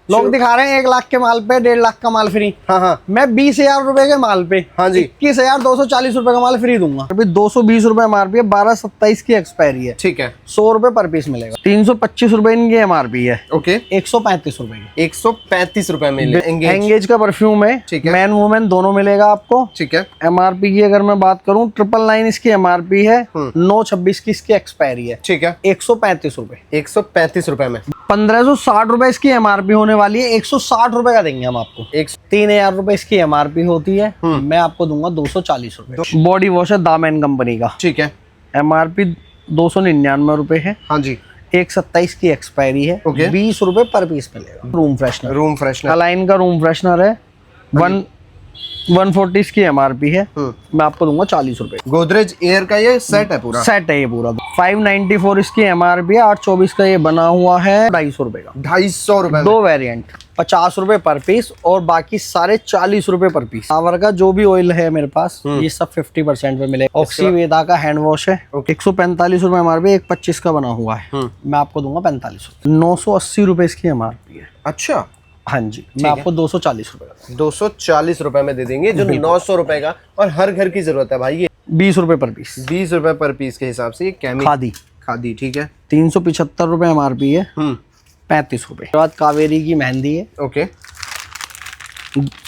लोग दिखा रहे हैं 1 लाख के माल पे 1.5 लाख का माल फ्री। हाँ हाँ, मैं 20,000 रुपए के माल पे हाँ जी 21,240 रुपए का माल फ्री दूंगा। अभी 220 रुपए एमआरपी है, 12/27 की एक्सपायरी है। ठीक है, 100 रुपए पर पीस मिलेगा। 325 रुपए इनकी एमआरपी है। ओके, 135 रुपए की। 135 रुपए में एंगेज का परफ्यूम है, ठीक है। मैन वुमेन दोनों मिलेगा आपको। ठीक है, एमआरपी की अगर मैं बात करूं 999 इसकी एमआरपी है, 9/26 की इसकी एक्सपायरी है। ठीक है, 135 रुपए। 135 रुपए में 1560 रुपए इसकी एमआरपी होने वाली है, 160 रुपए का देंगे हम आपको। 3000 रुपए इसकी एमआरपी होती है, मैं आपको दूंगा 240 रुपए। बॉडी वॉश है दामन कंपनी का, ठीक है, एमआरपी 299 रुपए है। हाँ जी, 1/27 की एक्सपायरी है। ओके। 20 रुपए पर पीस मिलेगा। Room freshener, room freshener, align का रूम फ्रेशनर है, 140 इसकी एमआरपी है, मैं आपको दूंगा 40 रुपए। गोदरेज एयर का ये सेट है पूरा, सेट है ये पूरा। 594 इसकी एमआरपी है, 824 का ये बना हुआ है, 250 रुपए का। 250 रुपए में। 2 वेरिएंट, 50 रुपए पर पीस और बाकी सारे 40 रुपए पर पीस। सावर का जो भी ऑयल है मेरे पास ये सब 50% पे मिलेगा। ऑक्सीवेदा का हैंड वॉश है, 145 रुपए एमआरपी, 125 का बना हुआ है, मैं आपको दूंगा 45 रुपए। 980 रुपए इसकी एमआरपी है। अच्छा, हाँ जी, मैं आपको 240 रुपए का, 240 रुपए में दे देंगे, जो 900 रुपए का और हर घर की जरूरत है भाई। ये 20 रुपए पर पीस, 20 रुपए पर पीस के हिसाब से ये खादी। खादी, ठीक है। 375 रुपए एमआरपी है, 35 रुपए। उसके बाद कावेरी की मेहंदी है, ओके,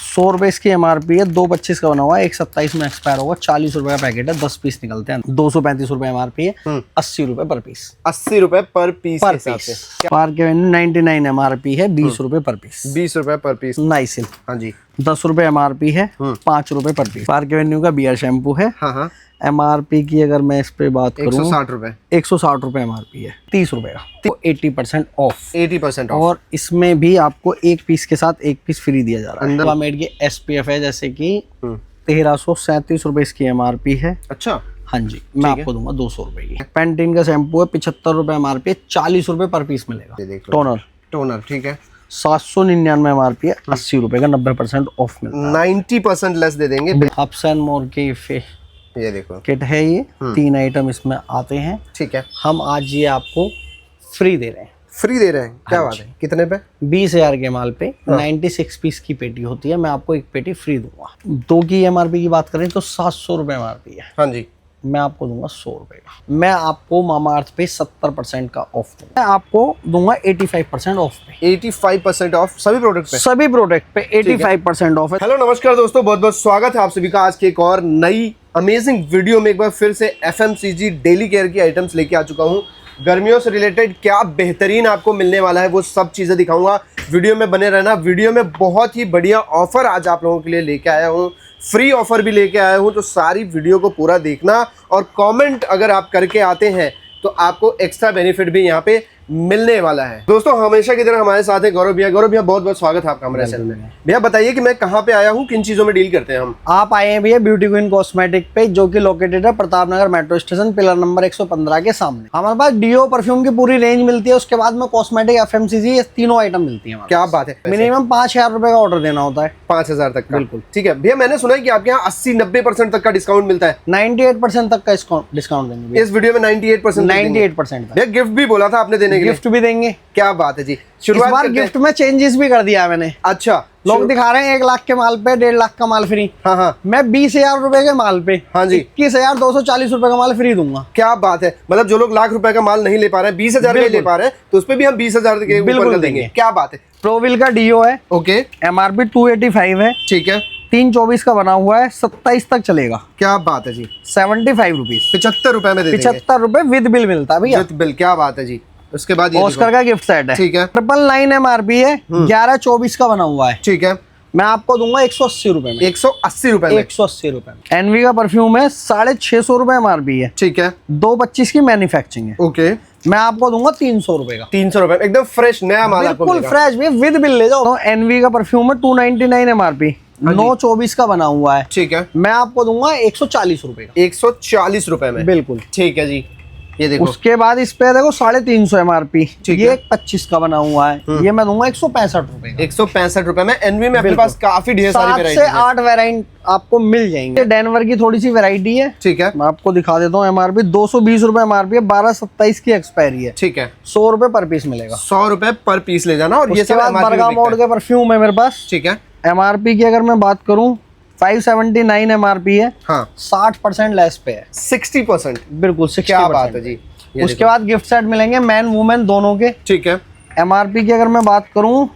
100 रुपए इसकी एमआरपी है, 225 का बना हुआ है, 1/27 में एक्सपायर होगा। 40 रुपए का पैकेट है, 10 पीस निकलते हैं। 235 रुपए एमआरपी है, 80 रुपए पर पीस। 80 रुपए पर पीस के पर हिसाब पीस। से। पार्क एवेन्यू 99 एमआरपी है, 20 रुपए पर पीस। 20 रुपए पर पीस, नाइसिल हाँ जी, 10 रुपए एमआरपी है, 5 रुपए पर पीस। पार्क एवेन्यू का बियर शैम्पू है, हाँ हाँ, एमआरपी की अगर मैं इस पे बात करूं 160 रुपए, 160 रुपए एमआरपी है, 30 रुपए का, तो 80% ऑफ। 80% ऑफ। और इसमें भी आपको एक पीस के साथ एक पीस फ्री दिया जा रहा है। क्लामेड की एसपीएफ है, जैसे कि 1337 रुपए इसकी एमआरपी है। अच्छा, हाँ जी, मैं आपको दूंगा 200 रुपए की। पेंटीन का शैम्पू है, 75 रुपए एमआरपी है, 40 रुपए पर पीस मिलेगा। ये देख लो। टोनर, टोनर, ठीक है, 799 एमआरपी है, 80 रुपए का, 90% ऑफ मिलता 90% लेस दे देंगे। है। हब्स एंड मोर की ये देखो, किट है, ये 3 आइटम इसमें आते हैं। ठीक है, हम आज ये आपको फ्री दे रहे हैं। फ्री दे रहे हैं, क्या बात है। कितने पे? 20,000 के माल पे 96 पीस की पेटी होती है, मैं आपको एक पेटी फ्री दूंगा। 2 की एमआरपी की बात करें तो 700 रुपए एमआरपी है, हाँ जी, मैं आपको दूंगा 100 रुपए का। मैं आपको मामाअर्थ पे 70% का ऑफ दूंगा, मैं आपको दूंगा 85% ऑफ पे। 85% ऑफ सभी प्रोडक्ट पे, सभी प्रोडक्ट पे 85% ऑफ है। हेलो नमस्कार दोस्तों, बहुत बहुत स्वागत है आप सभी का आज के एक और नई अमेजिंग वीडियो में। एक बार फिर से एफएमसीजी डेली केयर की आइटम्स लेके आ चुका हूँ। गर्मियों से रिलेटेड क्या बेहतरीन आपको मिलने वाला है वो सब चीज़ें दिखाऊंगा। वीडियो में बने रहना। वीडियो में बहुत ही बढ़िया ऑफर आज आप लोगों के लिए लेके आया हूँ, फ्री ऑफर भी लेके आया हूँ, तो सारी वीडियो को पूरा देखना। और कमेंट अगर आप करके आते हैं तो आपको एक्स्ट्रा बेनिफिट भी यहाँ पे मिलने वाला है। दोस्तों हमेशा की तरह हमारे साथ है गौरव भैया। गौरव भैया बहुत बहुत स्वागत है आपका हमारे चैनल में। भैया बताइए कि मैं कहाँ पे आया हूँ, किन चीज़ों में डील करते हैं हम। आप आए हैं भैया ब्यूटी क्वीन कॉस्मेटिक पे, जो कि लोकेटेड है Pratap Nagar metro station, pillar number 115 के सामने। हमारे पास डीओ परफ्यूम की पूरी रेंज मिलती है, उसके बाद में कॉस्मेटिक, एफएमसीजी, ये तीनों आइटम मिलती है। क्या बात है। मिनिमम 5,000 रुपए का ऑर्डर देना होता है। 5,000 तक का, बिल्कुल। ठीक है भैया। मैंने सुना है कि आपके यहाँ 80-90% तक का डिस्काउंट मिलता है। 98% तक का डिस्काउंट देंगे इस वीडियो में 98%। 98% भैया गिफ्ट भी बोला था आपने देने के लिए। गिफ्ट भी देंगे। क्या बात है जी। इस बार गिफ्ट में चेंजेस भी कर दिया है मैंने। अच्छा, लोग दिखा रहे हैं 1 लाख के माल पे 1.5 लाख का माल फ्री। हाँ हाँ, मैं 20,000 रुपए के माल पे, हाँ जी, 21,240 रुपए का माल फ्री दूंगा। क्या बात है। मतलब जो लोग लाख रुपए का माल नहीं ले पा रहे हैं, 20,000 का ले पा रहे हैं, तो उस पे भी हम 20,000 के ऊपर का देंगे। क्या बात है। प्रोविल का डीओ है, ओके, एमआरपी 285 है, ठीक है, 324 का बना हुआ है, 27 तक चलेगा। क्या बात है जी। 75 रुपीज, 75 रुपए में दे देंगे। 75 रुपए विद बिल मिलता है भैया। विद बिल, क्या बात है जी। उसके बाद ये ऑस्कर का गिफ्ट सेट है, ठीक है, 999 एमआरपी है, 1124 का बना हुआ है, ठीक है, मैं आपको दूंगा 180 रुपए में। 180 रुपए में। 180 रुपए में। एनवी का परफ्यूम है, 650 रुपए एमआरपी है, ठीक है, 225 की मैन्युफैक्चरिंग है, ओके, मैं आपको दूंगा 300 रुपए का। 300 रुपए, एकदम फ्रेश नया माल आपको बिल्कुल फ्रेश भी, विद बिल ले जाओ। एनवी का परफ्यूम है, 299 एमआरपी, 924 का बना हुआ है, ठीक है, मैं आपको दूंगा 140 रुपए का। 140 रुपए में, बिल्कुल ठीक है जी। ये देखो। उसके बाद इस पे देखो 350 MRP, ठीक ये है। 25 का बना हुआ है, ये मैं दूंगा 165 रुपए का। 165 रुपए में। एनवी में अपने पास काफी ढेर सारी 7 वैरायटी से है। 8 वेराइट आपको मिल जाएंगे। डेनवर की थोड़ी सी वैरायटी है, ठीक है। मैं आपको दिखा देता हूँ। MRP 220 रुपए MRP है, 12/27 की एक्सपायरी है, ठीक है। 100 रुपए पर पीस मिलेगा। 100 रुपए पर पीस ले जाना। और ये उसके सब बाद MRP में बर्गामोट बिकता है। के परफ्यूम है मेरे पास। ठीक है। MRP की अगर मैं बात करूँ 579 MRP है, हाँ 60% लेस पे है, 60%। बिल्कुल 60%। क्या बात है जी। ये उसके देखो। बाद गिफ्ट सेट मिलेंगे मैन वुमेन दोनों के। ठीक है। MRP की अगर मैं बात करूं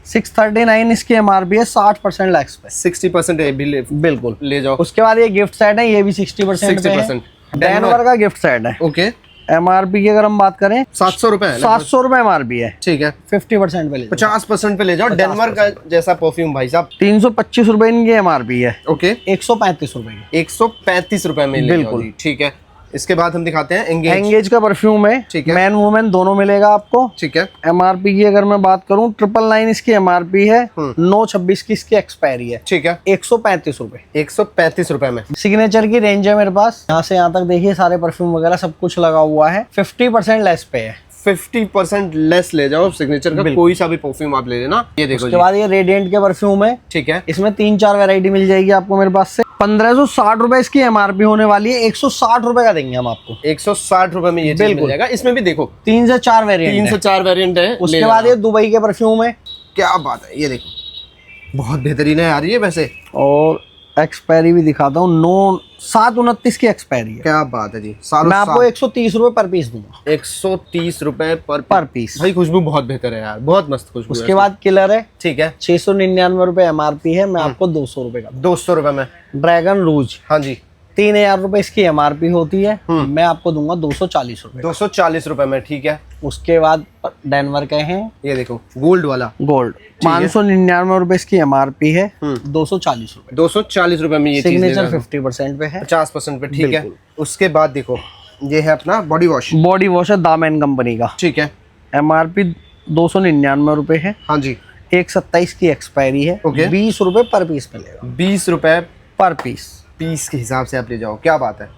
639 इसकी MRP है, 60% लेस पे। 60% भी बिल्कुल ले जाओ। उसके बाद ये गिफ्ट सेट है, ये भी 60% पे है। 60%। डेनवर का गिफ्ट सेट है। ओके। MRP की अगर हम बात करें 700 रुपए है। 700 रुपए MRP है, ठीक है। 50% पे ले जाओ। 50% पे ले जाओ। डेनवर का जैसा परफ्यूम भाई साहब। 325 रुपए इनकी MRP है, ओके। 135 रुपए की। 135 रुपए में ले जाओ बिल्कुल। जी। ठीक है। इसके बाद हम दिखाते हैं एंगेज। एंगेज का परफ्यूम है, ठीक है। मैन वुमेन दोनों मिलेगा आपको। ठीक है। MRP की अगर मैं बात करूं 999 इसकी MRP है, 926 की इसकी एक्सपायरी है, ठीक है। 135 रुपए। 135 रुपए में। सिग्नेचर की रेंज है मेरे पास, यहाँ से यहाँ तक देखिए सारे परफ्यूम वगैरह सब कुछ लगा हुआ है, 50% लेस पे है। 50% लेस ले जाओ। सिग्नेचर का कोई सा भी परफ्यूम आप ले लेना। ये देखो उसके जी। बाद ये रेडिएंट के परफ्यूम है, ठीक है। इसमें 3-4 वैरायटी मिल जाएगी आपको मेरे पास से। 1560 रुपए इसकी MRP होने वाली है, 160 रुपए का देंगे हम आपको। 160 रुपए में ये चीज मिल जाएगा। इसमें भी देखो 3 से 4 वेरिएंट 3 से 4 वेरिएंट है। उसके बाद ये दुबई के परफ्यूम है, क्या बात है। ये देखो बहुत बेहतरीन है यार ये वैसे। और एक्सपायरी भी दिखाता हूँ, 7/29 की एक्सपायरी है। क्या बात है जी। सालों मैं आपको 130 रुपए पर पीस दूंगा। 130 रुपए पर पीस। भाई खुशबू बहुत बेहतर है यार, बहुत मस्त खुशबू है उसके बाद किलर है, ठीक है। 699 रुपए MRP है, मैं आपको 200 रुपए का। 200 रुपए में। ड्रैगन रूज हाँ जी। 3000 रुपए इसकी MRP होती है, मैं आपको दूंगा 240 रुपए। 240 रुपए में। ठीक है। उसके बाद डेनवर के हैं, ये देखो गोल्ड वाला। गोल्ड 599 रुपए इसकी MRP है, 240 रुपए। 240 रुपए में ये चीज सिग्नेचर 50% पे है, 50% पे। ठीक है। उसके बाद देखो ये है अपना बॉडी वॉश। बॉडी वॉश है दामन कंपनी का, ठीक है। MRP 299 रुपए है, हाँ जी। 127 की एक्सपायरी है, ओके। 20 रुपए पर पीस मिलेगा। 20 रुपए पर पीस पीस के हिसाब से आप ले जाओ। क्या बात है।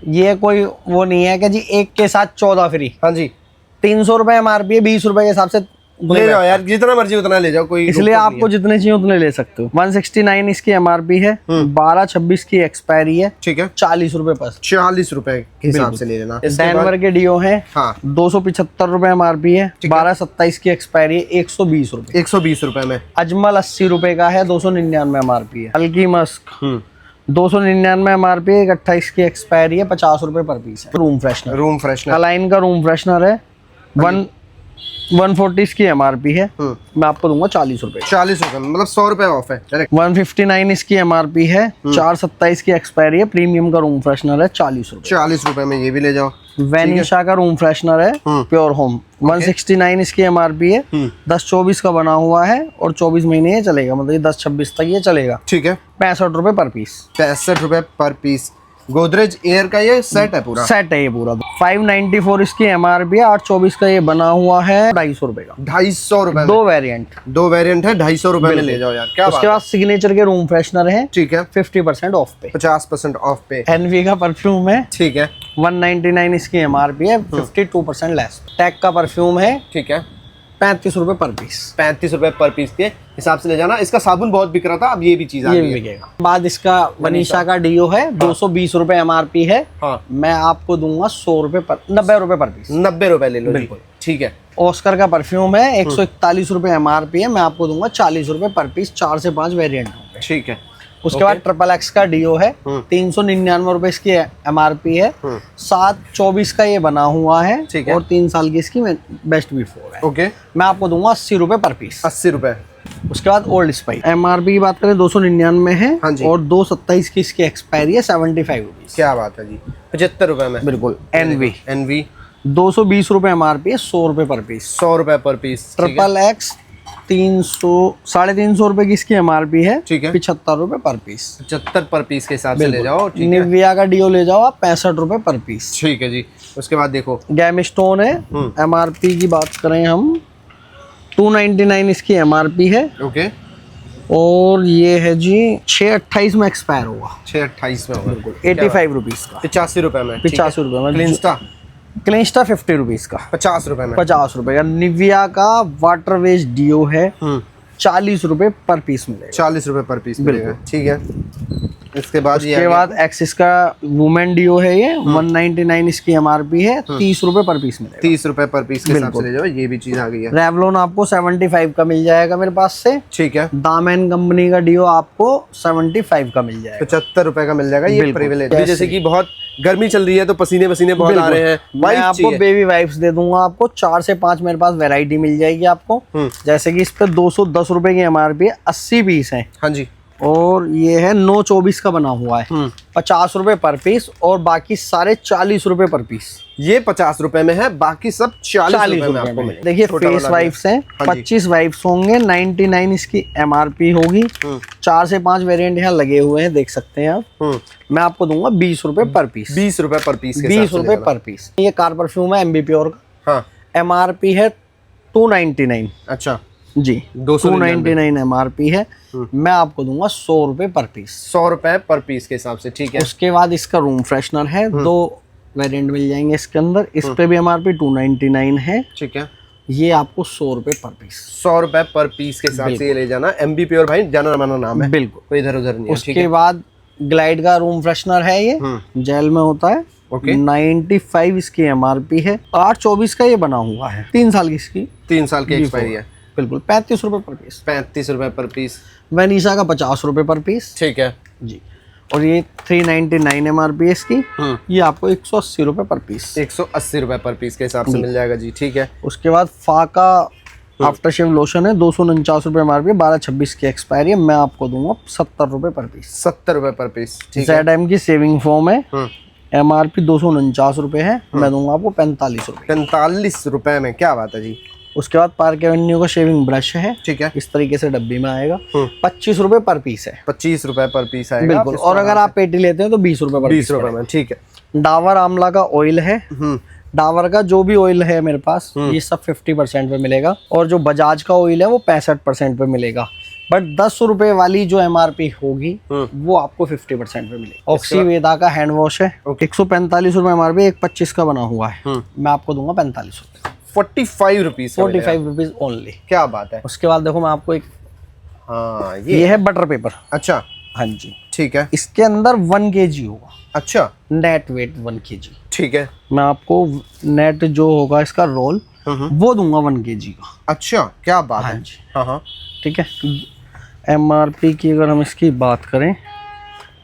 ये कोई वो नहीं है कि जी एक के साथ 14 फ्री। हाँ जी। 300 रुपए MRP है, 20 रुपए के हिसाब से ले जाओ यार, जितना मर्जी उतना ले जाओ, कोई इसलिए रोक-टोक आपको जितने चाहिए उतने ले सकते हो। 169 इसकी MRP है, 12/26 की एक्सपायरी है, ठीक है। 40 रुपए पर। 40 रुपए के हिसाब से ले लेना। डेनवर के डियो है, हाँ 275 रुपए MRP है, 12/27 की एक्सपायरी है, 120 रुपए। 120 रुपए में। अजमल 80 रुपए का है, 299 MRP है। हल्की मस्क 299 MRP है, 28 की एक्सपायरी है, 50 रुपए पर पीस है। Room freshener, room freshener. Align का रूम फ्रेशनर है, 140 की MRP है, मैं आपको दूंगा 40 रुपए। 40 रुपए में, मतलब 100 रुपए ऑफ है डायरेक्ट। 159 इसकी MRP है, 4/27 की एक्सपायरी है, प्रीमियम का रूम फ्रेशनर है, 40 रुपए। 40 रुपए में ये भी ले जाओ। वेनिशा का रूम फ्रेशनर है, प्योर होम, 169 इसकी MRP है, 10-24 का बना हुआ है और 24 महीने ये चलेगा, मतलब ये 10-26 तक ये चलेगा। ठीक है। 65 रुपए पर पीस। 65 रुपए पर पीस। गोदरेज एयर का ये सेट है पूरा। सेट है ये पूरा। 594 इसकी MRP है, 8/24 का ये बना हुआ है, 250 रुपए का। 250 रुपए में। 2 वेरिएंट। 2 वेरिएंट है, 250 रुपए में ले जाओ यार। क्या उसके बाद सिग्नेचर के रूम फ्रेशनर है, ठीक है। 50% ऑफ पे। 50% ऑफ पे। एनवी का परफ्यूम है, ठीक है। 199 इसकी MRP है, 52% लेस। टैग का परफ्यूम है, ठीक है। 35 रुपए पर पीस। 35 रुपए पर पीस के हिसाब से ले जाना। इसका साबुन बहुत बिक रहा था, अब ये भी चीज आ ये गई भी है। बिकेगा। बाद इसका वनीशा का डियो है, 220 रुपए MRP है, हाँ। मैं आपको दूंगा 100 रुपए पर, 90 रुपए पर पीस। 90 रुपए ले लो। बिल्कुल। ठीक है। ऑस्कर का परफ्यूम है, 141 रुपए MRP है, मैं आपको दूंगा 40 रुपए पर पीस। 4 से 5 वेरिएंट होंगे। ठीक है। उसके बाद XXX का डियो है, 399 रुपए इसकी MRP है, 7/24 का ये बना हुआ है, ठीक है। और 3 साल की इसकी बेस्ट बिफोर है, ओके। मैं आपको दूंगा 80 रुपए पर पीस। 80 रुपए। उसके बाद ओल्ड स्पाइस MRP की बात करें 299 है, हाँ जी। और 2/27 की इसकी एक्सपायरी है, 75 रुपीज। क्या बात है जी। 75 रुपए में। बिल्कुल। एनवी 220 रुपए MRP है, 100 रुपए पर पीस। 100 रुपए पर पीस। XXX 300-350 रुपए की इसकी MRP है, ठीक है। 75 रुपए पर पीस। 75 पर पीस के हिसाब से ले जाओ। ठीक है। निविया का डियो ले जाओ आप, 65 रुपए पर पीस। ठीक है जी। उसके बाद देखो गैम स्टोन है, MRP की बात करें हम 299 इसकी MRP है, ओके। और ये है जी 6/28 में एक्सपायर होगा, 6/28 में होगा। 85 रुपीज का। 85 रुपए में। 85 रुपए में। क्लिंस्टा क्लिंस्टा 50 रुपीज का, 50 रुपए में। 50 रुपए का। निविया का वाटर वेज डिओ है, 40 रुपए पर पीस मिलेगा। 40 रुपए पर पीस मिलेगा, ठीक है। इसके बाद उसके बाद एक्सिस का वुमेन डिओ है, ये 199 इसकी एमआरपी है, 30 रुपए पर पीस मिलेगा। 30 रुपए पर पीस के हिसाब से ले जाओ, ये भी चीज आ गई है। रेवलॉन आपको 75 का मिल जाएगा मेरे पास से, ठीक है। दामन कंपनी का डिओ आपको 75 का मिल जाएगा, 75 रुपए का मिल जाएगा। ये प्रिविलेज, जैसे कि बहुत गर्मी चल रही है तो पसीने बहुत आ रहे हैं, मैं आपको बेबी वाइप्स दे दूंगा। आपको 4 से 5 मेरे पास वैरायटी मिल जाएगी आपको। जैसे कि इस पे 210 रुपए की एमआरपी है, 80 पीस है। हाँ जी। और ये है 924 का बना हुआ है, 50 रुपए पर पीस, और बाकी सारे 40 रुपए पर पीस। ये 50 रुपए में है, बाकी सब 40 रुपए में आपको मिलेगा। देखिए फेस वाइप्स हैं, 25 वाइप्स होंगे, 99 इसकी एमआरपी होगी। 4 से 5 वेरिएंट यहाँ लगे हुए हैं, देख सकते हैं आप। मैं आपको दूंगा 20 रुपए पर पीस। 20 रुपए पर पीस, 20 रुपए पर पीस। ये कार परफ्यूम है एमबी प्योर का। हाँ। एमआरपी है 299। अच्छा जी, 299 एमआरपी है। मैं आपको दूंगा 100 रुपए पर पीस। 100 रुपए पर पीस के हिसाब से, ठीक है। उसके बाद इसका रूम फ्रेशनर है, 2 वेरिएंट मिल जाएंगे इसके अंदर। इस पे भी एमआरपी 299 है, ठीक है। ये आपको 100 रुपए पर पीस। 100 रुपए पर पीस के हिसाब से ये ले जाना। एमबी प्योर भाई जाना माना नाम है, बिल्कुल, कोई इधर उधर नहीं है। उसके बाद ग्लाइड का रूम फ्रेशनर है, ये जेल में होता है। 95 इसकी एमआरपी है, 824 का ये बना हुआ है, 3 साल की इसकी, 3 साल की एक्सपायरी है। बिल्कुल 35 रुपए पर पीस। 35 रुपए पर पीस। वेनिसा का 50 रुपए पर पीस, ठीक है जी। और ये 399 एमआरपी है इसकी, ये आपको 180 रुपए पर पीस। 180 रुपए पर पीस के हिसाब से मिल जाएगा जी, ठीक है। उसके बाद फाका आफ्टर शेव लोशन है, 249 रुपए एमआरपी, 12/26 की एक्सपायरी है। मैं आपको दूंगा 70 रुपए पर पीस। 70 रुपए पर पीस, ठीक है। ZM की सेविंग फोम है, एमआरपी 249 रुपए है, मैं दूंगा आपको 45 रुपए। 45 रुपए में, क्या बात है जी। उसके बाद पार्क एवेन्यू का शेविंग ब्रश है, ठीक है। इस तरीके से डब्बी में आएगा, 25 रुपए पर पीस है। 25 रुपए पर पीस आएगा, बिल्कुल। और अगर आप पेटी लेते हैं तो 20 रुपए पर 20 रुपए में, ठीक है। डाबर आंवला का ऑयल है, डाबर का जो भी ऑयल है मेरे पास, ये सब 50% पे मिलेगा। और जो बजाज का ऑयल है वो 65% पे मिलेगा। बट 10 रुपए वाली जो एमआरपी होगी वो आपको 50% पे मिलेगी। ऑक्सीवेदा का हैंड वॉश है, 145 रुपए एमआरपी, 125 का बना हुआ है, मैं आपको दूंगा 45 रुपए। 45 रुपीज, 45 रुपीज ओनली, क्या बात है। उसके बाद देखो मैं आपको एक, हाँ ये है बटर पेपर। अच्छा, हाँ जी, ठीक है। इसके अंदर 1 kg होगा। अच्छा, नेट वेट 1 kg, ठीक है। मैं आपको नेट जो होगा इसका रोल वो दूंगा 1 kg का। अच्छा, क्या बात है। जी, हाँ, ठीक है। एमआरपी की अगर हम इसकी बात करें,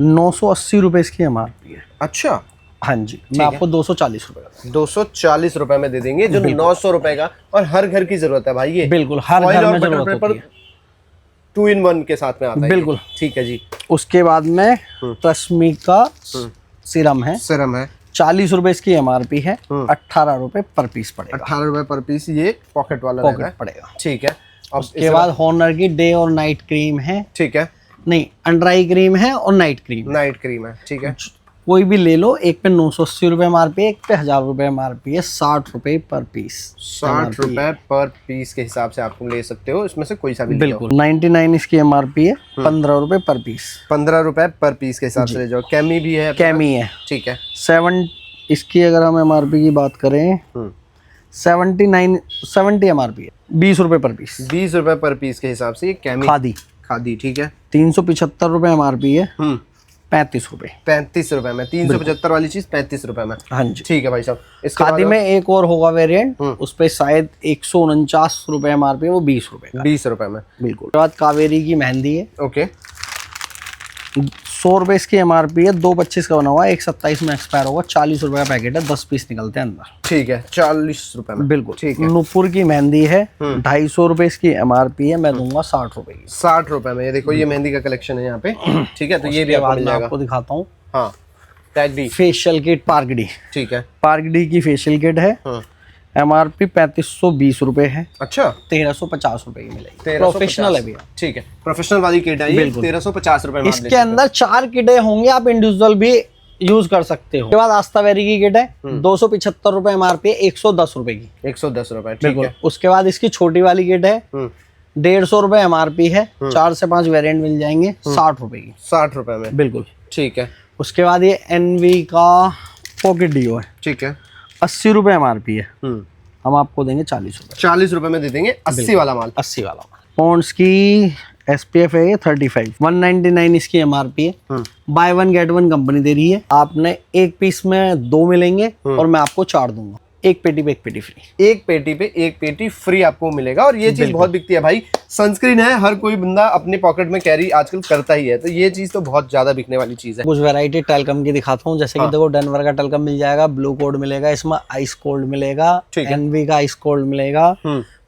980 रुपए इसकी एमआरपी है। अच्छा, हाँ जी, मैं आपको 240 रुपए का, 240 रुपए में दे देंगे, जो 900 रुपए का। और हर घर की जरूरत है भाई ये, बिल्कुल हर घर में जरूरत होती है। 2 in 1 के साथ में आता है, बिल्कुल, ठीक है जी। उसके बाद में ट्रेस्मी का सीरम है, 40 रुपए इसकी एमआरपी है, 18 रुपए पर पीस पड़ेगा। 18 रुपए पर पीस, ये पॉकेट वाला पॉकेट पड़ेगा, ठीक है। उसके बाद हॉनर की डे और नाइट क्रीम है, ठीक है। नहीं, अंडर आई क्रीम है और नाइट क्रीम है, ठीक है। कोई भी ले लो, एक पे 980 रुपए एमआरपी, एक पे 1000 रुपए एमआरपी है, 60 रुपए पर पीस। 60 रुपए पर पीस के हिसाब से आप ले सकते हो, इसमें से कोई सा भी बिल्कुल। 99 इसकी एमआरपी है, 15 रुपए पर पीस। 15 रुपए पर पीस के हिसाब से ले जाओ। कैमी भी है, कैमी है, ठीक है। 7 इसकी अगर हम एमआरपी की बात करें, 70 एमआरपी है, 20 रुपए पर पीस। 20 रुपए पर पीस के हिसाब से ये कैमी खादी, ठीक है। 375 रुपए एमआरपी है, 35 रुपए। 35 रुपए में 375 वाली चीज 35 रुपए में, हाँ जी, ठीक है भाई साहब। खादी में एक और होगा वेरिएंट, उस पे शायद 149 रुपए एमआरपी है, वो 20 रुपए का, 20 रुपए में, बिल्कुल। उसके बाद कावेरी की मेहंदी है, ओके, 100 रुपए इसकी एमआरपी है, 2/25 का बना हुआ है, 1/27 में एक्सपायर होगा, 40 रुपए का पैकेट है, 10 पीस निकलते हैं अंदर, ठीक है। 40 रुपए में, बिल्कुल, ठीक है। नूपुर की मेहंदी है, 250 रुपए इसकी एमआरपी है, मैं दूंगा 60 रुपए की। 60 रुपए में, ये देखो ये मेहंदी का कलेक्शन है यहाँ पे, ठीक है। तो ये भी आपको मिल जाएगा, आपको दिखाता हूँ। हाँ, tag D, facial kit park D, ठीक है। पार्क डी की फेशियल किट है, एमआरपी 3520 रुपए है, अच्छा, 1350 रुपए की मिलेगी। प्रोफेशनल है भैया, ठीक है। प्रोफेशनल वाली किट है ये, 1350 रुपए में। इसके अंदर 4 किटें होंगी, आप इंडिविजुअल भी यूज कर सकते हो। उसके बाद आस्था वेरी की किट है, 275 रुपए एमआरपी है, 110 रुपए की, 110 रुपए, ठीक है। उसके बाद इसकी छोटी वाली किट है, 150 रुपए एमआरपी है, 4 से 5 वेरिएंट मिल जाएंगे, 60 रुपए की, 60 रुपए में, बिल्कुल, ठीक है। उसके बाद ये एनवी का पॉकेट डिओ है, ठीक है। 80 रुपए MRP है, हम आपको देंगे 40 रुपए। 40 रुपए में दे देंगे 80 वाला माल। 80 वाला माल। पॉन्ड्स की SPF है ये 35, 199 इसकी MRP है। Buy one get one company दे रही है। आपने एक पीस में 2 मिलेंगे और मैं आपको 4 दूंगा। एक पेटी पे एक पेटी फ्री। एक पेटी पे एक पेटी फ्री आपको मिलेगा। और ये चीज बहुत बिकती है भाई, सनस्क्रीन है, हर कोई बंदा अपने पॉकेट में कैरी आजकल करता ही है, तो ये चीज तो बहुत ज्यादा बिकने वाली चीज है। कुछ वैरायटी टेलकम की दिखाता हूँ, जैसे कि देखो डेनवर का टेलकम मिल जाएगा, ब्लू कोड मिलेगा, इसमें आइस कोल्ड मिलेगा, एनवी का आइस कोल्ड मिलेगा,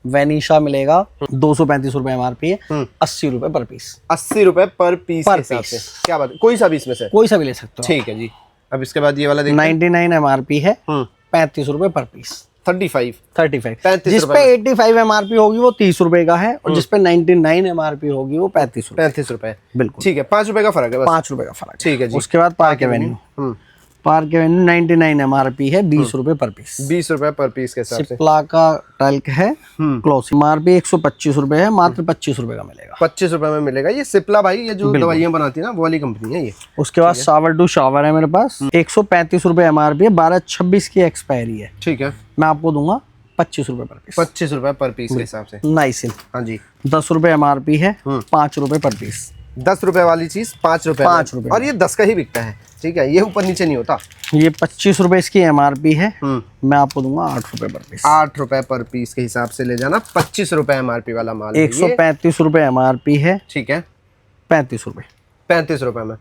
वेनिशा मिलेगा। 235 रुपए MRP है, 80 रुपए पर पीस। 80 रुपए पर पीस के हिसाब से। क्या बात है, कोई सा भी इसमें से कोई सा भी ले सकते हो। ठीक है जी। अब इसके बाद ये वाला देखिए, 99 MRP है, 35 रुपए पर पीस। 35 जिसपे 85 MRP होगी वो 30 रुपए का है, और जिसपे 99 MRP होगी वो 35 रुपए। 35 रुपए, बिल्कुल ठीक है। 5 रुपए का फर्क है बस। 5 रुपए का फर्क। ठीक है जी। उसके बाद park Avenue. Park Avenue 99 MRP है, 20 रुपए पर पीस। 20 रुपए पर पीस के हिसाब से। सिप्ला का टल्क है, क्लोज MRP 125 रुपए है, मात्र 25 रुपए का मिलेगा। 25 रुपए में मिलेगा। ये सिप्ला भाई, ये जो दवाइयां बनाती है ना, वो वाली कंपनी है ये। उसके बाद शावर टू शावर है मेरे पास, 135 रुपए MRP है, 12/26 की एक्सपायरी है। ठीक है, मैं आपको दूंगा 25 रुपए पर पीस। 25 रुपए पर पीस के हिसाब से। नाइसिल, हाँ जी। 10 रुपए MRP है, 5 रुपए पर पीस। 10 रुपए वाली चीज 5 रुपए, 5 रुपए, और ये 10 का ही बिकता है। ठीक है, ये ऊपर नीचे नहीं होता। ये 25 रुपए इसकी MRP है, मैं आपको दूंगा 8 रुपए पर पीस। 8 रुपए पर पीस के हिसाब से ले जाना। 25 रुपए MRP वाला माल। 135 रुपए MRP है। ठीक है, 35 रुपए। 35 रुपए में।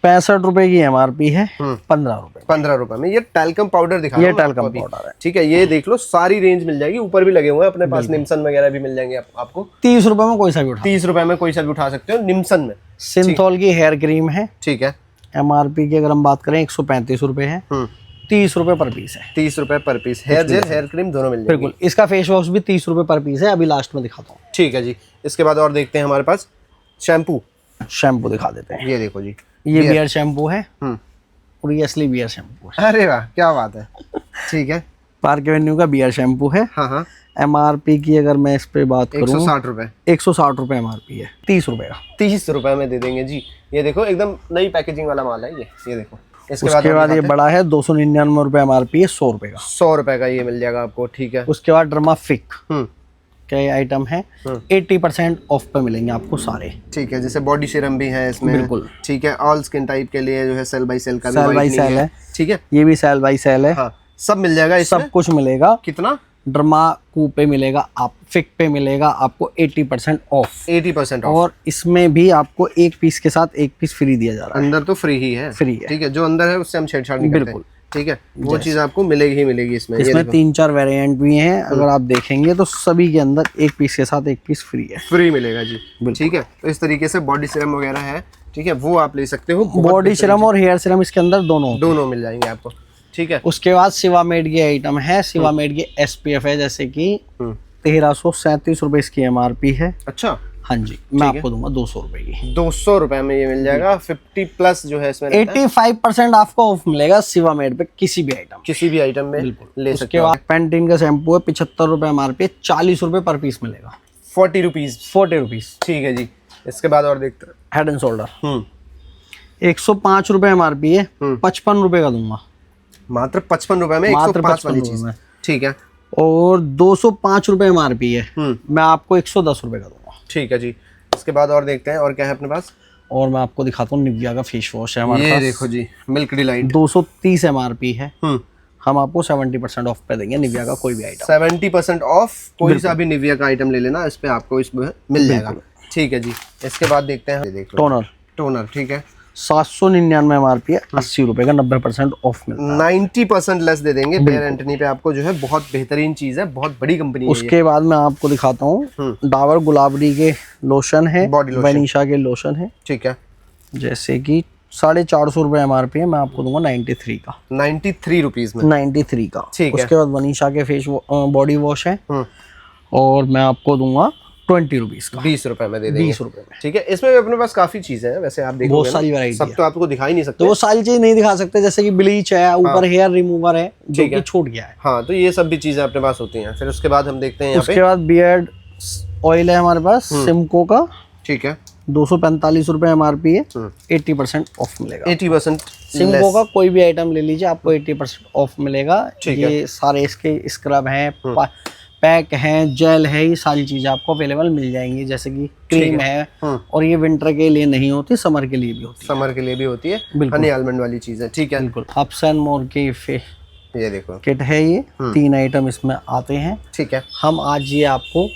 65 रुपए की MRP है, 15 रुपए। 15 रुपए में। ये टैल्कम पाउडर दिखा, ये टैल्कम पाउडर है। ठीक है, ये देख लो, सारी रेंज मिल जाएगी। ऊपर भी लगे हुए हैं अपने पास, निम्सन वगैरह भी मिल जाएंगे आपको। 30 रुपए में कोई सा भी उठा। 30 रुपए में कोई सा भी उठा सकते हो, निम्सन में। सिंथॉल की हेयर क्रीम है। ठीक है, MRP की अगर हम बात करें 135 रुपए है, 30 रुपए पर पीस है। 30 रुपए per piece. Hair gel, hair cream दोनों मिल जाएंगे। बिल्कुल। इसका फेस वॉश भी 30 रुपए पर पीस है, अभी लास्ट में दिखाता हूँ। ठीक है जी। इसके बाद और देखते हैं हमारे पास शैम्पू। शैम्पू दिखा देते हैं। ये देखो जी, ये बियर शैम्पू है, और ये असली बियर शैम्पू है। अरे वाह, क्या बात है। ठीक है, पार्क एवेन्यू का बियर शैम्पू है। हाँ हाँ। MRP की अगर मैं इस पे बात करूं, 160 रुपए। 160 रुपए MRP है, 30 रुपए का। 30 रुपए में दे देंगे जी। ये देखो, एकदम नई पैकेजिंग वाला माल है ये देखो। उसके बाद ये बड़ा है, 299 रुपए MRP है, 100 रुपए का। 100 रुपए का ये मिल जाएगा आपको। ठीक है। उसके बाद ड्रमाफिक क्या ये आइटम है, 80% ऑफ पे मिलेंगे आपको सारे। ठीक है, जैसे बॉडी सीरम भी है इसमें। बिल्कुल। ठीक है, ऑल स्किन टाइप के लिए जो है सेल बाय सेल का सेल बाय सेल है। ठीक है, ये भी सेल बाय सेल है। हाँ, सब मिल जाएगा इसमें। सब कुछ मिलेगा। कितना? ड्रमा पे मिलेगा, आप फिक पे मिलेगा आपको 80% ऑफ। 80% ऑफ। और इसमें भी आपको एक पीस के साथ एक पीस फ्री दिया जा रहा है। अंदर तो फ्री ही है। फ्री है। ठीक है, जो अंदर है उससे हम छेड़छाड़ नहीं करते। बिल्कुल। ठीक है, वो चीज आपको मिलेगी ही मिलेगी इसमें। इसमें 3-4 वेरिएंट भी हैं, अगर आप देखेंगे तो सभी के अंदर एक पीस के साथ एक पीस फ्री है। फ्री मिलेगा जी। ठीक है, तो इस तरीके से बॉडी सीरम वगैरह है। ठीक है, वो आप ले सकते हो। बॉडी सीरम और हेयर सीरम इसके अंदर दोनों मिल जाएंगे आपको। ठीक है। उसके बाद सिवामेड की आइटम है, सिवामेड की SPF है, जैसे कि 1337 रुपए इसकी MRP है। अच्छा, हाँ जी, मैं आपको दूंगा 200 रुपए की। 200 रुपए में ये मिल जाएगा। 50+ जो है इसमें 85% आपको ऑफ मिलेगा सिवामेड पे, किसी भी आइटम में ले सकते उसके हो। बाद पेंटीन का शैम्पू है, 75 रुपए MRP है, 40 रुपए पर पीस मिलेगा। 40 रुपीज। 40 रुपीज। ठीक है जी। इसके बाद और देखते हैं हेड एंड शोल्डर, 105 रुपए MRP है, 55 रुपए का दूंगा। मात्र 55 रुपए में 105 वाली चीज। ठीक है। और 205 रुपए MRP है, मैं आपको 110 रुपए का दूंगा। ठीक है जी। इसके बाद और देखते हैं और क्या है अपने पास। और मैं आपको दिखाता हूँ, निविया का फेस वॉश है हमारे पास। ये देखो जी, मिल्क डिलाइट। 230 MRP है, हम आपको 70% ऑफ पे देंगे निविया का कोई भी आइटम। 70% ऑफ, कोई सा भी निविया का आइटम ले लेना, इस पे आपको इसमें मिल जाएगा। ठीक है जी। इसके बाद देखते हैं, देख लो टोनर। ठीक है, 799 MRP है, 80 रुपए का, 90% ऑफ मिलता है। 90% लेस दे देंगे फेयर एंटनी पे आपको, जो है बहुत बेहतरीन चीज है, बहुत बड़ी कंपनी है। उसके बाद मैं आपको दिखाता हूँ, डाबर गुलाबरी के लोशन है, बॉडी लोशन, वनीशा के लोशन है। ठीक है, जैसे कि 450 रुपए MRP है, मैं आपको दूंगा 93 का। 93 रुपीज में 93 का। ठीक है। उसके बाद वनीशा के फेस बॉडी वॉश है, और मैं आपको दूंगा 20 रुपीज का। 20 रुपए में दे देंगे। 20 रुपए में। ठीक है, इसमें भी अपने पास काफी चीजें हैं वैसे, आप देखोगे बहुत सारी वैरायटी सब तो आपको दिखा ही नहीं सकते। तो वो सारी चीज नहीं दिखा सकते, जैसे कि ब्लीच है, ऊपर हेयर रिमूवर है जो कि छूट गया है। हाँ, तो ये सब भी चीजें अपने पास होती हैं। फिर उसके बाद हम देखते हैं यहाँ पे। उसके बाद बियर्ड ऑयल है हमारे पास, सिमको का। ठीक है, 245 रुपए MRP है, 80% ऑफ मिलेगा। 80% सिम्को का कोई भी आइटम ले लीजिए, आपको 80% ऑफ मिलेगा। ठीक है। ये सारे इसके स्क्रब हैं, पैक हैं, जेल है, ये सारी चीजें आपको अवेलेबल मिल जाएंगी। जैसे कि क्रीम है, और ये विंटर के लिए नहीं होती, समर के लिए भी होती है। समर के लिए भी होती है, बिल्कुल। हनी आलमंड वाली चीज है। ठीक है, बिल्कुल। हब्स एंड मोर की ये देखो किट है, ये 3 आइटम इसमें आते हैं। ठीक है, हम आज ये आपको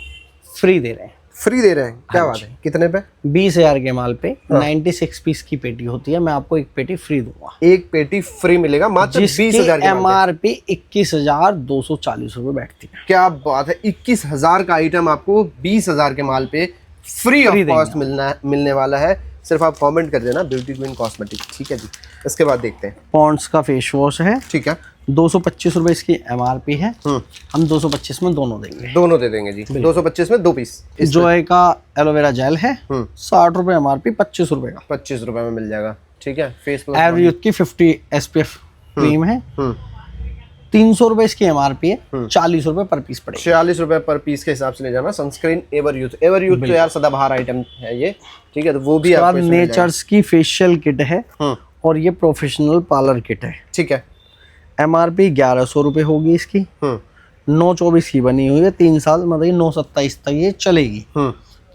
फ्री दे रहे हैं। फ्री दे रहे हैं, क्या बात है, कितने पे? 20,000 के माल पे 96 पीस की पेटी होती है, मैं आपको एक पेटी फ्री दूंगा। एक पेटी फ्री मिलेगा मात्र 20,000 के माल पे। MRP 21,240 रुपए बैठती है। क्या बात है, 21,000 का आइटम आपको 20,000 के माल पे फ्री ऑफ कॉस्ट मिलने वाला है। सिर्फ आप कमेंट कर देना ब्यूटी क्वीन कॉस्मेटिक। ठीक है जी, इसके बाद देखते हैं। पॉन्ड्स का फेस वॉश है, ठीक है, 225 रुपए इसकी MRP है, हम 225 में दोनों देंगे। दोनों दे देंगे जी, 225 में 2 पीस। जॉय का एलोवेरा जेल है, 60 रुपए MRP, 25 रुपए का, 25 रुपए में मिल जाएगा। ठीक है, फेस एवरीयूथ की 50 SPF क्रीम है, 300 रुपए इसकी MRP है, 40 रुपए पर पीस पड़ेगा। 46 रुपए पर पीस के हिसाब से ले जाना। सनस्क्रीन एवरयूथ तो यार सदाबहार आइटम है ये। ठीक है, तो वो भी आपको इसमें मिल जाएगा। नेचर्स की फेशियल किट है, और ये प्रोफेशनल पार्लर किट है। ठीक है, MRP 1100 रुपए होगी इसकी, 924 की बनी हुई है, 3 साल मतलब 927 तक ये चलेगी।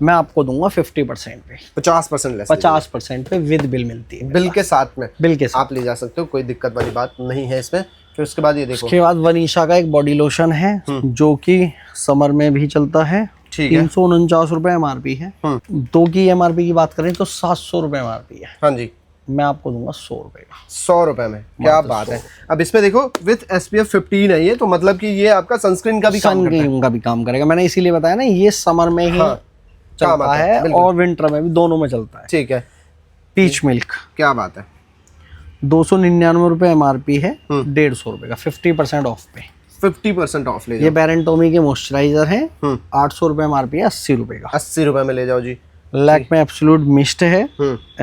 मैं आपको दूंगा 50% पे, 50% लेस, 50% पे विद बिल मिलती है। बिल के साथ में, बिल के साथ आप ले जा सकते हो, कोई दिक्कत वाली बात नहीं है इसमें। फिर उसके बाद ये देखो, उसके बाद वनीशा का एक बॉडी लोशन है, जो कि समर में भी चलता है। ठीक है, 349 रुपए MRP है। 2 की MRP की बात करें तो 700 रुपए MRP है, हाँ जी, मैं आपको दूंगा 100 रुपए का। 100 रुपए में, क्या बात है। अब इसमें देखो विथ SPF 15 है ये, तो मतलब कि ये आपका सनस्क्रीन का भी काम करता है। सनस्क्रीन का भी काम करेगा, मैंने इसीलिए बताया ना, ये समर में ही चलता है और विंटर में भी, दोनों में चलता है। ठीक है, पीच मिल्क, क्या बात है, 299 रुपए MRP है, 150 रुपए का, 50% ऑफ पे। 50% ऑफ ले ये जाओ। बेरेंटोमी के मॉइस्चराइजर है, 800 रुपए MRP है, 80 रुपए का। 80 रुपए में ले जाओ जी। लैक्मे एब्सोल्यूट मिस्ट है,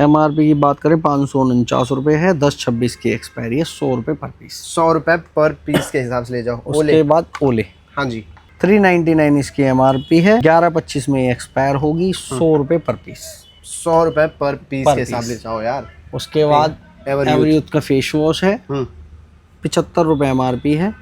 MRP की बात करें 549 रुपए है, 10-26 की एक्सपायरी है, 100 रुपए पर पीस। 100 रुपए पर पीस के हिसाब से ले जाओ। उसके बाद ओले, हाँ जी, 399 इसकी MRP है, 11-25 में एक्सपायर होगी, 100 रुपए पर पीस। 100 रुपए पर पीस के हिसाब ले जाओ यार। उसके बाद एवरयूथ का फेस वॉश है, 75 रुपए MRP है,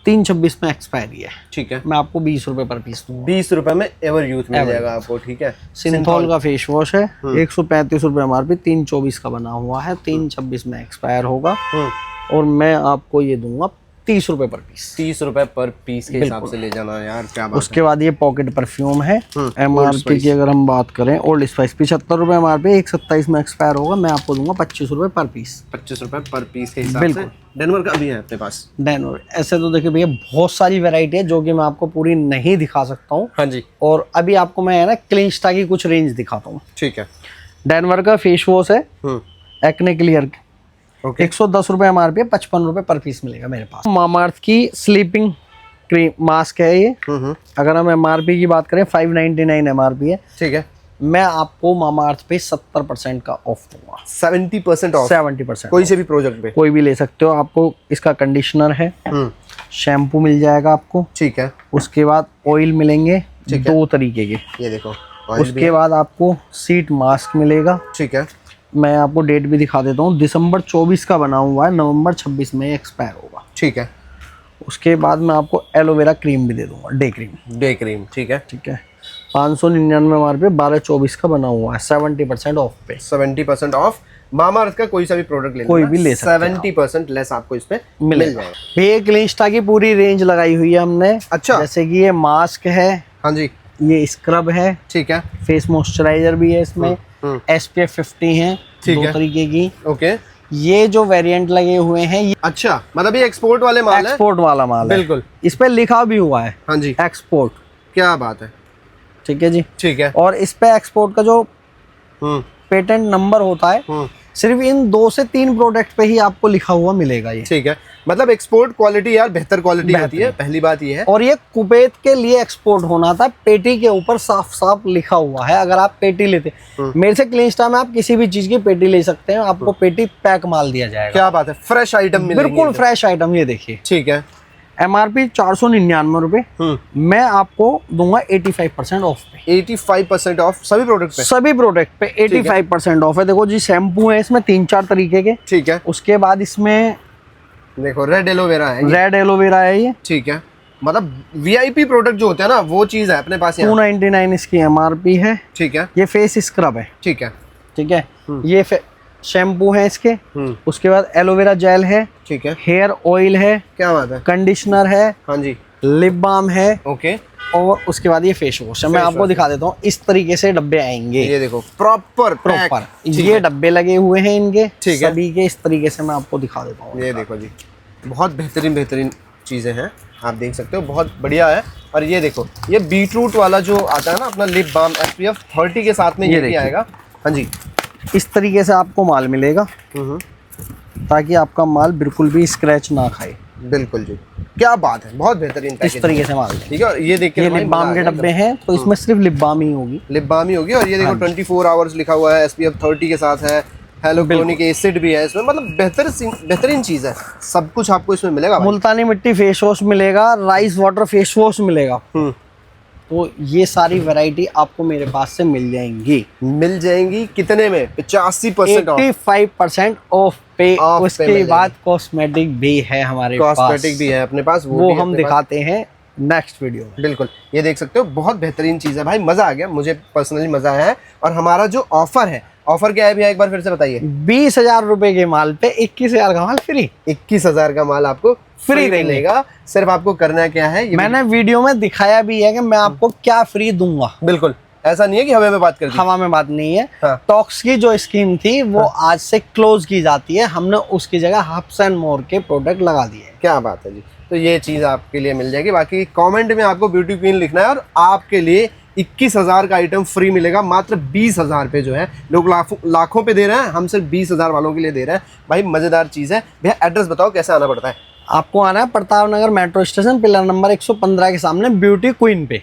326 में एक्सपायरी है। ठीक है, मैं आपको 20 रुपए पर पीस दूंगा। 20 रुपए में एवरयूथ मिल जाएगा आपको। ठीक है, सिंथॉल का फेस वॉश है, 135 रुपए MRP, 324 का बना हुआ है, 326 में एक्सपायर होगा, और मैं आपको ये दूंगा 30 रुपए पर पीस। 30 रुपए पर पीस के हिसाब से ले जाना यार, क्या बात उसके बाद ये पॉकेट परफ्यूम है, MRP की अगर हम बात करें, ओल्ड स्पाइस 75 रुपए MRP, 127 में एक्सपायर होगा, मैं आपको दूंगा 25 रुपए पर पीस। 25 रुपए पर पीस के हिसाब से। डेनवर का भी है अपने पास। डेनवर, ऐसे तो देखिए भैया बहुत सारी वैरायटी है, जो कि मैं आपको पूरी नहीं दिखा सकता हूँ। हाँ जी, और अभी आपको मैं है ना क्लिंस्टा की कुछ रेंज दिखाता हूँ। ठीक है, डेनवर का फेस वॉश है, एक्ने क्लियर, ओके, 110 रुपए MRP है, 55 रुपए पर पीस मिलेगा मेरे पास। मामाअर्थ की स्लीपिंग क्रीम मास्क है ये, अगर हम MRP की बात करें 599 MRP है। ठीक है, मैं आपको मामाअर्थ पे 70% का ऑफ दूंगा। 70% ऑफ, 70% कोई से भी प्रोजेक्ट पे, कोई भी ले सकते हो। आपको इसका कंडीशनर है, शैम्पू मिल जाएगा आपको, ठीक है, उसके बाद ऑयल मिलेंगे 2 तरीके के, ये देखो, उसके बाद आपको सीट मास्क मिलेगा। ठीक है, मैं आपको डेट भी दिखा देता हूँ, दिसंबर 24 का बना हुआ है, नवंबर 26 में एक्सपायर होगा। ठीक है, उसके बाद मैं आपको एलोवेरा क्रीम भी दे दूंगा, डे क्रीम। डे क्रीम, ठीक है, 599 MRP, 12-24 का बना हुआ है, 70% ऑफ पे। 70% ऑफ। मामाअर्थ का कोई सा भी प्रोडक्ट ले कोई भी ले सकते हैं 70% लेस आपको इस पे मिल जाएगा। ये क्लिंस्टा की पूरी रेंज लगाई हुई है हमने। अच्छा, जैसे कि ये मास्क है, हाँ जी, ये स्क्रब है, ठीक है, फेस मॉइस्चराइजर भी है इसमें, SPF 50 है, 2 तरीके की। ओके, ये जो वेरिएंट लगे हुए हैं, ये अच्छा, मतलब ये एक्सपोर्ट वाले माल है, एक्सपोर्ट वाला माल है, बिल्कुल, इस पे लिखा भी हुआ है, हाँ जी, एक्सपोर्ट। क्या बात है, ठीक है जी, ठीक है, और इस पे एक्सपोर्ट का जो पेटेंट नंबर होता है, सिर्फ इन 2 से 3 प्रोडक्ट पे ही आपको लिखा हुआ मिलेगा ये। ठीक है, मतलब एक्सपोर्ट क्वालिटी यार बेहतर क्वालिटी होती है, पहली बात ये है। और ये कुवैत के लिए एक्सपोर्ट होना था, पेटी के ऊपर साफ साफ लिखा हुआ है। अगर आप पेटी लेते, मेरे से क्लिंस्टा में आप किसी भी चीज की पेटी ले सकते हैं, आपको पेटी पैक माल दिया जाएगा। क्या बात है, फ्रेश आइटम मिलेंगे, बिल्कुल फ्रेश आइटम, ये देखिए। ठीक है, MRP 499 रुपए, मैं आपको दूंगा 85% ऑफ पे। 85% ऑफ सभी प्रोडक्ट पे? सभी प्रोडक्ट पे 85% ऑफ है। देखो जी, शैम्पू है इसमें 3-4 तरीके के। ठीक है। उसके बाद इसमें देखो रेड एलोवेरा है, रेड एलोवेरा है ये। ठीक है, मतलब वीआईपी प्रोडक्ट जो होते हैं ना वो चीज है अपने पास यहाँ। 299 इसकी MRP है। ठीक है। ये फेस स्क्रब है। ठीक है। ठीक है। ये शैम्पू है इसके। उसके बाद एलोवेरा जेल है। ठीक है। हेयर ऑयल है। क्या बात है। कंडीशनर है। हाँ जी। लिप बाम है। ओके। और उसके बाद ये फेस वॉश है। मैं आपको दिखा देता हूँ, इस तरीके से डब्बे आएंगे। ये देखो प्रॉपर ये डब्बे लगे हुए हैं इनके। ठीक है। सभी के इस तरीके से मैं आपको दिखा देता हूँ। ये देखो जी, बहुत बेहतरीन चीजें हैं, आप देख सकते हो, बहुत बढ़िया है। और ये देखो, ये बीटरूट वाला जो आता है ना अपना लिप बाम SPF 30 के साथ में ये भी आएगा। हाँ जी, इस तरीके से आपको माल मिलेगा ताकि आपका माल बिल्कुल भी स्क्रैच ना खाए। बिल्कुल जी, क्या बात है, बहुत बेहतरीन पैकेज। इस तरीके से माल है। ठीक है। और ये देखिए, ये लिप बाम के डब्बे हैं, तो इसमें सिर्फ लिप बाम ही होगी। लिप बाम ही होगी। और ये देखो 24 आवर्स लिखा हुआ है, SPF 30 के साथ है, हेलोक्रोनिक एसिड भी है इसमें, मतलब बेहतरीन चीज है। सब कुछ आपको इसमें मिलेगा। मुल्तानी मिट्टी फेस वॉश मिलेगा, राइस वाटर फेस वॉश मिलेगा। तो ये सारी वैरायटी आपको मेरे पास से मिल जाएंगी। कितने में? 85% 85% ऑफ पे। उसके बाद कॉस्मेटिक भी है हमारे पास। कॉस्मेटिक भी है अपने पास, वो हम दिखाते हैं नेक्स्ट वीडियो में। बिल्कुल, ये देख सकते हो, बहुत बेहतरीन चीज है भाई, मजा आ गया, मुझे पर्सनली मजा आया है। और हमारा जो ऑफर है, ऑफर क्या है भैया, एक बार फिर से बताइए। 20,000 रुपए के माल पे 21,000 का माल फ्री। 21,000 का माल आपको फ्री मिलेगा। सिर्फ आपको करना क्या है, मैंने वीडियो में दिखाया भी है कि मैं आपको क्या फ्री दूंगा। बिल्कुल, ऐसा नहीं है कि हवा में बात कर दी। हवा में बात नहीं है। हाँ। टॉक्स की जो स्कीम थी वो आज से क्लोज की जाती है। हमने उसकी जगह हब्स एंड मोर के प्रोडक्ट लगा दिए। क्या बात है जी। तो ये चीज आपके लिए मिल जाएगी। बाकी कमेंट में आपको ब्यूटी क्वीन लिखना है और आपके लिए 21,000 का आइटम फ्री मिलेगा। मात्र 20,000 पे जो है, लोग लाखों पे दे रहे हैं, हम सिर्फ 20,000 वालों के लिए दे रहे हैं। भाई मजेदार चीज है। भैया एड्रेस बताओ कैसे आना पड़ता है। आपको आना है Pratap Nagar metro station, pillar number 115 के सामने ब्यूटी क्वीन पे।